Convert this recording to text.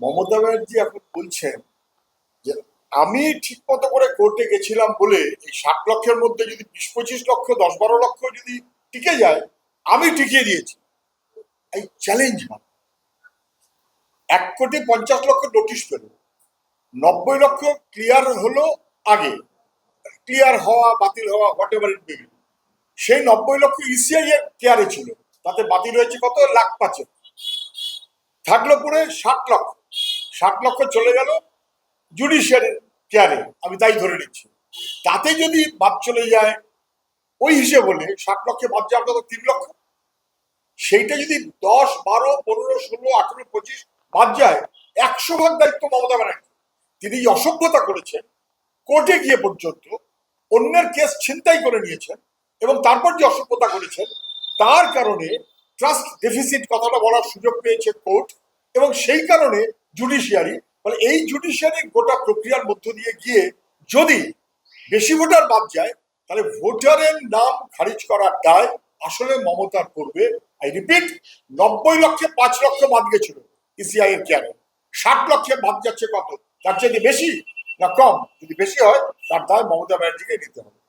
মমতা ব্যানার্জি এখন বলছেন যে আমি ঠিক মতো করে কোর্টে গেছিলাম বলে এই 60 লক্ষের মধ্যে যদি 20-25 লক্ষ 10-12 লক্ষ যদি টিকে যায়, আমি টিকিয়ে দিয়েছি। এই চ্যালেঞ্জ 1,50,00,000 নোটিশ পেল, 90 লক্ষ ক্লিয়ার হলো আগে, ক্লিয়ার হওয়া বাতিল হওয়া what ever it may be, সেই 90 লক্ষ ইসিআই এর কেয়ারে ছিল, তাতে বাতিল হয়েছে কত লাখ পাঁচে, থাকলো পরে 60 লক্ষ। 60 লক্ষ চলে গেল জুডিশিয়ারির কেয়ারে, আমি তাই ধরে নিচ্ছি। তাতে যদি বাদ চলে যায় ওই হিসেবে বলে 60 লক্ষে বাদ যাওয়ার কথা 3 লক্ষ, সেইটা যদি 10, 12, 15, 16, 18, 25 বাদ যায়, 100% দায়িত্ব মমতা ব্যানার্জি। তিনি যে অসভ্যতা করেছেন, কোর্টে গিয়ে পর্যন্ত অন্যের কেস ছিনতাই করে নিয়েছেন এবং তারপর যে অসভ্যতা করেছেন, তার কারণে ট্রাস্ট ডেফিসিট কথাটা বলার সুযোগ পেয়েছে কোর্ট, এবং সেই কারণে জুডিশিয়ারি, মানে এই জুডিশিয়ারি গোটা প্রক্রিয়ার মধ্য দিয়ে গিয়ে যদি বেশি ভোটার বাদ যায়, তাহলে ভোটারের নাম খারিজ করার দায় আসলে মমতার করবে। আই রিপিট, 90 লক্ষে 5 লক্ষ বাদ গেছিল ইসিআই এর কেয়ারে, 60 লক্ষে বাদ যাচ্ছে কত, তার চেয়ে বেশি না কম? যদি বেশি হয়, তার দায় মমতা ব্যানার্জিকে নিতে হবে।